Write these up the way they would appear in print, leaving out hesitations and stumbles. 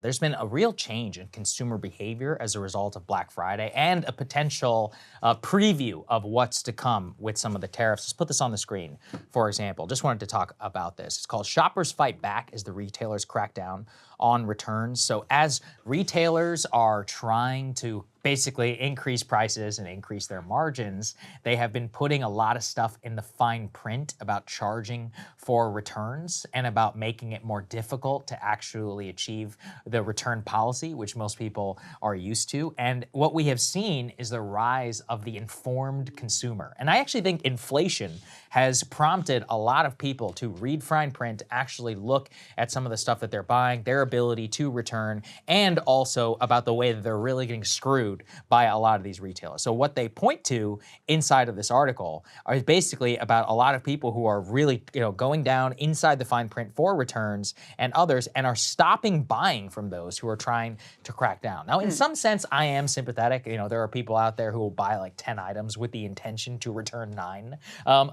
There's been a real change in consumer behavior as a result of Black Friday and a potential preview of what's to come with some of the tariffs. Let's put this on the screen, for example. Just wanted to talk about this. It's called Shoppers Fight Back as the retailers crack down on returns. So as retailers are trying to basically increase prices and increase their margins, they have been putting a lot of stuff in the fine print about charging for returns and about making it more difficult to actually achieve the return policy, which most people are used to. And what we have seen is the rise of the informed consumer. And I actually think inflation has prompted a lot of people to read fine print, actually look at some of the stuff that they're buying, their ability to return, and also about the way that they're really getting screwed by a lot of these retailers. So what they point to inside of this article is basically about a lot of people who are really, going down inside the fine print for returns and others and are stopping buying from those who are trying to crack down. Now, in some sense, I am sympathetic. There are people out there who will buy like 10 items with the intention to return 9.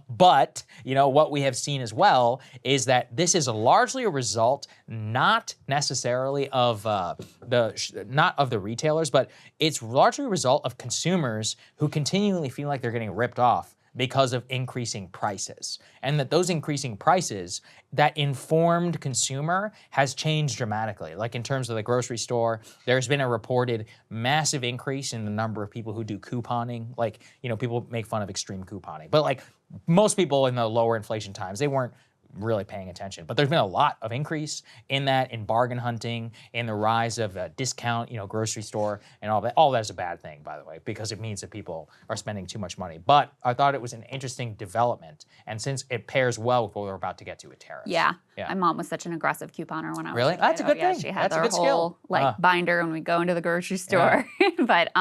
But what we have seen as well is that this is largely a result not necessarily of not of the retailers, but it's largely a result of consumers who continually feel like they're getting ripped off because of increasing prices. And that those increasing prices, that informed consumer has changed dramatically. Like in terms of the grocery store, there's been a reported massive increase in the number of people who do couponing. Like, people make fun of extreme couponing, but like most people in the lower inflation times, they weren't really paying attention. But there's been a lot of increase in that, in bargain hunting, in the rise of a discount, grocery store and all that. All that is a bad thing, by the way, because it means that people are spending too much money. But I thought it was an interesting development. And since it pairs well with what we're about to get to with tariffs. Yeah. My mom was such an aggressive couponer when I was Really? a kid. That's a good thing. She had That's a her good whole skill. binder when we go into the grocery store. But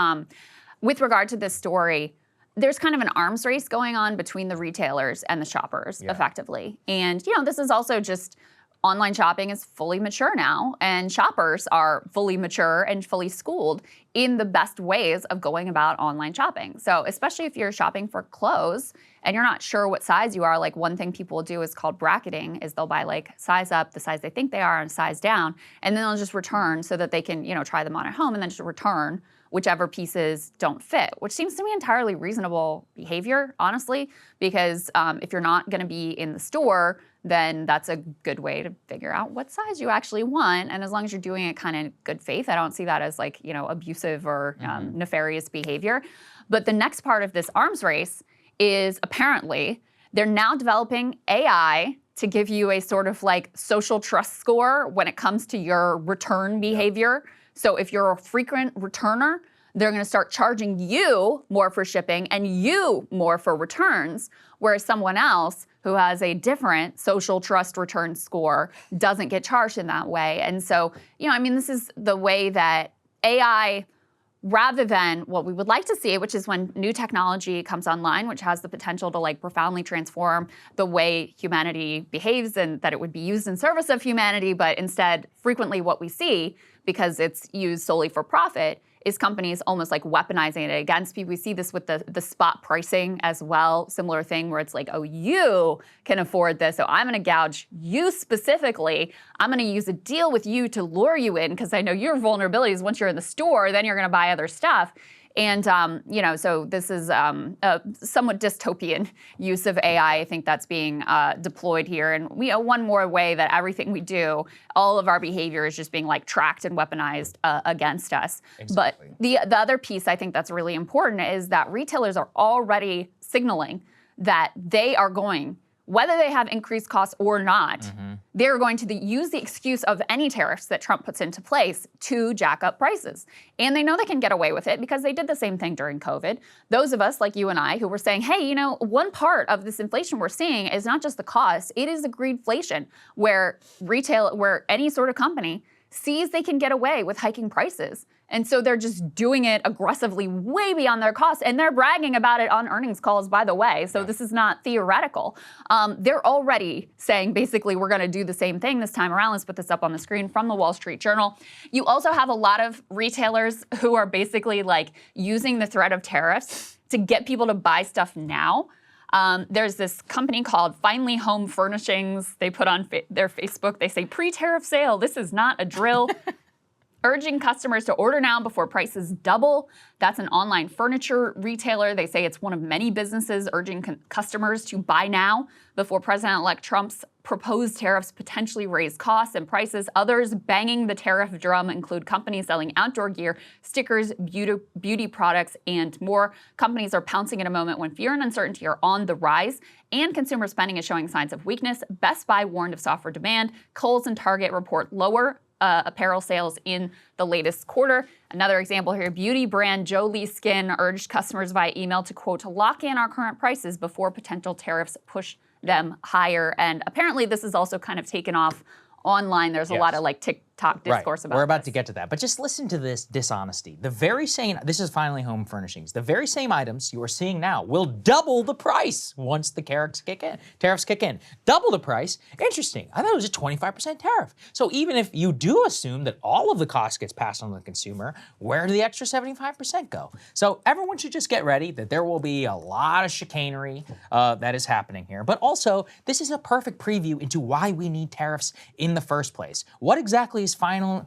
with regard to this story, there's kind of an arms race going on between the retailers and the shoppers, effectively. And, this is also just online shopping is fully mature now, and shoppers are fully mature and fully schooled in the best ways of going about online shopping. So especially if you're shopping for clothes and you're not sure what size you are, like one thing people will do is called bracketing, is they'll buy like size up, the size they think they are, and size down, and then they'll just return so that they can, try them on at home and then just return whichever pieces don't fit, which seems to me entirely reasonable behavior, honestly, because if you're not gonna be in the store, then that's a good way to figure out what size you actually want. And as long as you're doing it kind of in good faith, I don't see that as like, abusive or nefarious behavior. But the next part of this arms race is apparently they're now developing AI to give you a sort of like social trust score when it comes to your return behavior. So if you're a frequent returner, they're going to start charging you more for shipping and you more for returns, whereas someone else who has a different social trust return score doesn't get charged in that way. And so, this is the way that AI, rather than what we would like to see, which is when new technology comes online, which has the potential to like profoundly transform the way humanity behaves and that it would be used in service of humanity, but instead frequently what we see, because it's used solely for profit, is companies almost like weaponizing it against people. We see this with the spot pricing as well, similar thing where it's like, oh, you can afford this, so I'm gonna gouge you specifically. I'm gonna use a deal with you to lure you in because I know your vulnerabilities. Once you're in the store, then you're gonna buy other stuff. And, so this is a somewhat dystopian use of AI, I think, that's being deployed here. And one more way that everything we do, all of our behavior is just being like tracked and weaponized against us. Exactly. But the other piece I think that's really important is that retailers are already signaling that they are going, whether they have increased costs or not, they're going to use the excuse of any tariffs that Trump puts into place to jack up prices. And they know they can get away with it because they did the same thing during COVID. Those of us like you and I who were saying, hey, one part of this inflation we're seeing is not just the cost, it is the greedflation, where any sort of company sees they can get away with hiking prices. And so they're just doing it aggressively way beyond their costs. And they're bragging about it on earnings calls, by the way. So this is not theoretical. They're already saying, basically, we're going to do the same thing this time around. Let's put this up on the screen from the Wall Street Journal. You also have a lot of retailers who are basically like using the threat of tariffs to get people to buy stuff now. There's this company called Finally Home Furnishings. They put on their Facebook, they say, pre-tariff sale, this is not a drill. urging customers to order now before prices double. That's an online furniture retailer. They say it's one of many businesses urging customers to buy now before President-elect Trump's proposed tariffs potentially raise costs and prices. Others banging the tariff drum include companies selling outdoor gear, stickers, beauty products, and more. Companies are pouncing at a moment when fear and uncertainty are on the rise, and consumer spending is showing signs of weakness. Best Buy warned of softer demand. Kohl's and Target report lower apparel sales in the latest quarter. Another example here, beauty brand Jolie Skin urged customers via email to, quote, lock in our current prices before potential tariffs push them higher. And apparently this is also kind of taken off online. There's a lot of like TikTok discourse about We're about this. to get to that. But just listen to this dishonesty. The very same, this is finally home furnishings, the very same items you are seeing now will double the price once the tariffs kick in. Double the price? Interesting. I thought it was a 25% tariff. So even if you do assume that all of the cost gets passed on to the consumer, where do the extra 75% go? So everyone should just get ready that there will be a lot of chicanery that is happening here. But also, this is a perfect preview into why we need tariffs in the first place. What exactly is Final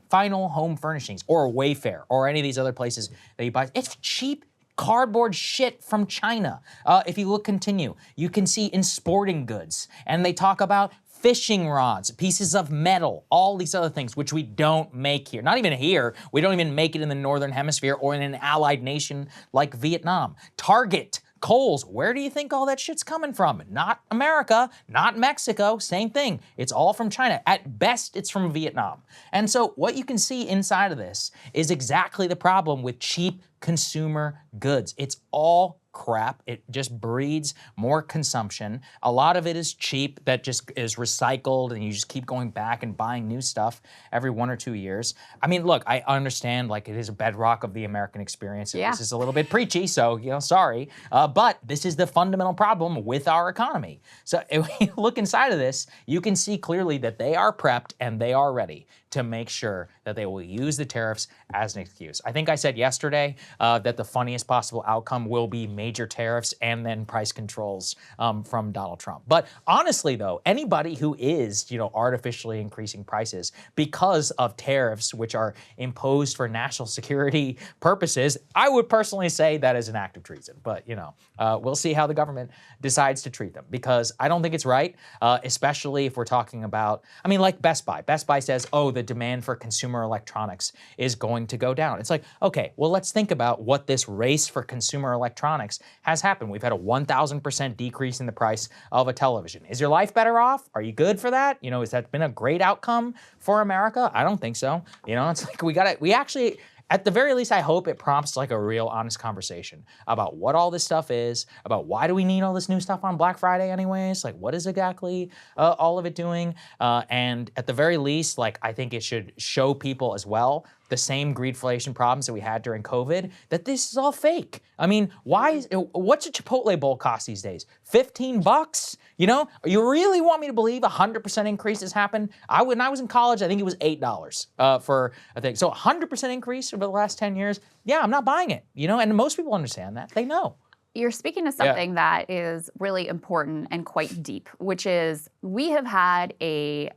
Home Furnishings or Wayfair or any of these other places that you buy? It's cheap cardboard shit from China. If you continue, you can see in sporting goods, and they talk about fishing rods, pieces of metal, all these other things, which we don't make here. Not even here. We don't even make it in the Northern Hemisphere or in an allied nation like Vietnam. Target, Kohl's, where do you think all that shit's coming from? Not America, not Mexico, same thing. It's all from China. At best, it's from Vietnam. And so what you can see inside of this is exactly the problem with cheap consumer goods. It's all crap. It just breeds more consumption. A lot of it is cheap that just is recycled and you just keep going back and buying new stuff every 1 or 2 years. I mean, look, I understand like it is a bedrock of the American experience. Yeah. This is a little bit preachy, so, sorry. But this is the fundamental problem with our economy. So if we look inside of this, you can see clearly that they are prepped and they are ready to make sure that they will use the tariffs as an excuse. I think I said yesterday that the funniest possible outcome will be major tariffs and then price controls from Donald Trump. But honestly, though, anybody who is, artificially increasing prices because of tariffs, which are imposed for national security purposes, I would personally say that is an act of treason. But, we'll see how the government decides to treat them, because I don't think it's right, especially if we're talking about, like Best Buy. Best Buy says, oh, the demand for consumer electronics is going to go down. It's like, okay, well, let's think about what this race for consumer electronics has happened. We've had a 1,000% decrease in the price of a television. Is your life better off? Are you good for that? Has that been a great outcome for America? I don't think so. It's like we actually, at the very least, I hope it prompts like a real honest conversation about what all this stuff is, about why do we need all this new stuff on Black Friday anyways? Like, what is exactly all of it doing? And at the very least, like, I think it should show people as well the same greedflation problems that we had during COVID, that this is all fake. What's a Chipotle bowl cost these days? $15? You really want me to believe 100% increases happen? When I was in college, I think it was $8 for a thing. So 100% increase over the last 10 years, yeah, I'm not buying it, and most people understand that. They know. You're speaking to something that is really important and quite deep, which is we have had a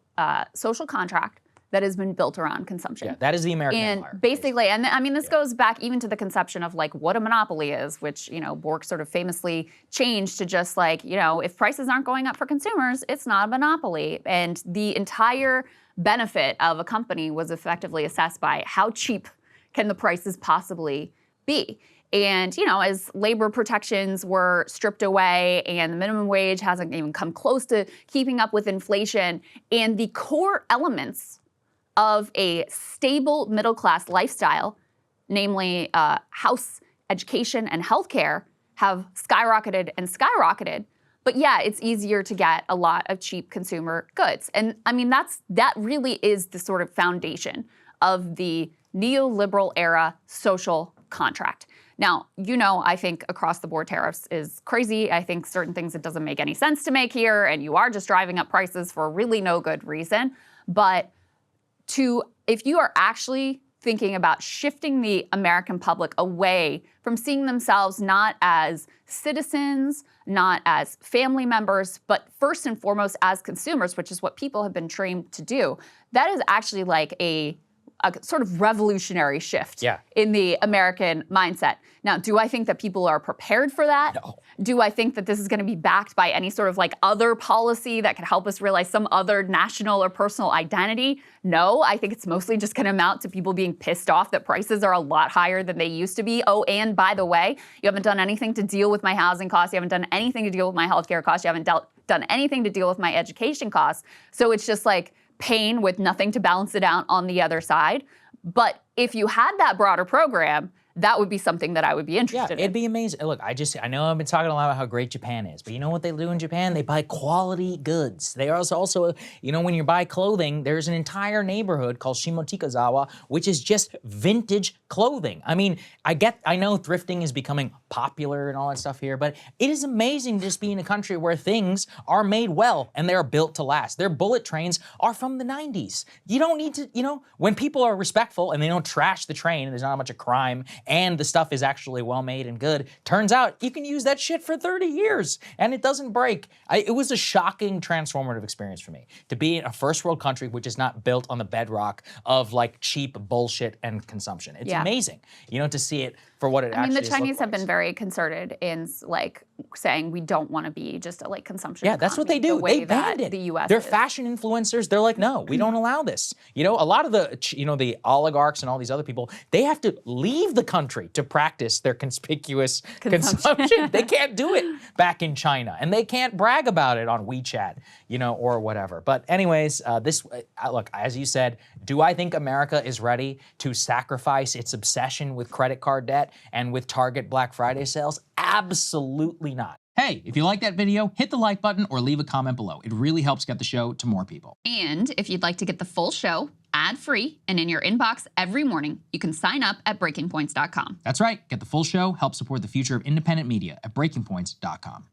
social contract that has been built around consumption. Yeah, that is the American and empire. Basically, and this goes back even to the conception of like what a monopoly is, which, Bork sort of famously changed to just like, if prices aren't going up for consumers, it's not a monopoly. And the entire benefit of a company was effectively assessed by how cheap can the prices possibly be. And, as labor protections were stripped away and the minimum wage hasn't even come close to keeping up with inflation, and the core elements of a stable middle-class lifestyle, namely house, education, and healthcare, have skyrocketed and skyrocketed. But yeah, it's easier to get a lot of cheap consumer goods. And that really is the sort of foundation of the neoliberal era social contract. Now, I think across the board tariffs is crazy. I think certain things it doesn't make any sense to make here, and you are just driving up prices for really no good reason. But if you are actually thinking about shifting the American public away from seeing themselves not as citizens, not as family members, but first and foremost as consumers, which is what people have been trained to do, that is actually like a a sort of revolutionary shift in the American mindset. Now, do I think that people are prepared for that? No. Do I think that this is going to be backed by any sort of like other policy that could help us realize some other national or personal identity? No, I think it's mostly just going to amount to people being pissed off that prices are a lot higher than they used to be. Oh, and by the way, you haven't done anything to deal with my housing costs. You haven't done anything to deal with my healthcare costs. You haven't done anything to deal with my education costs. So it's just like pain with nothing to balance it out on the other side. But if you had that broader program, that would be something that I would be interested in. It'd be amazing. Look, I know I've been talking a lot about how great Japan is, but you know what they do in Japan? They buy quality goods. They also, you know, when you buy clothing, there's an entire neighborhood called Shimotikazawa, which is just vintage clothing. I mean, I know thrifting is becoming popular and all that stuff here, but it is amazing to just be in a country where things are made well and they're built to last. Their bullet trains are from the 90s. You don't need to, you know, when people are respectful and they don't trash the train, there's not a bunch of crime, and the stuff is actually well made and good, turns out you can use that shit for 30 years and it doesn't break. It was a shocking transformative experience for me to be in a first world country which is not built on the bedrock of like cheap bullshit and consumption. It's amazing, you know, to see it for what it actually is. I mean, the Chinese have been very concerted in like saying we don't want to be just a like consumption economy. That's what they do. They banned it. The US They're fashion influencers. They're like, no, we don't allow this. You know, a lot of the, you know, the oligarchs and all these other people, they have to leave the country to practice their conspicuous consumption. They can't do it back in China, and they can't brag about it on WeChat, you know, or whatever. But anyways, look, as you said, do I think America is ready to sacrifice its obsession with credit card debt and with Target Black Friday sales? Absolutely not. Hey, if you like that video, hit the like button or leave a comment below. It really helps get the show to more people. And if you'd like to get the full show ad-free and in your inbox every morning, you can sign up at breakingpoints.com. That's right. Get the full show, help support the future of independent media at breakingpoints.com.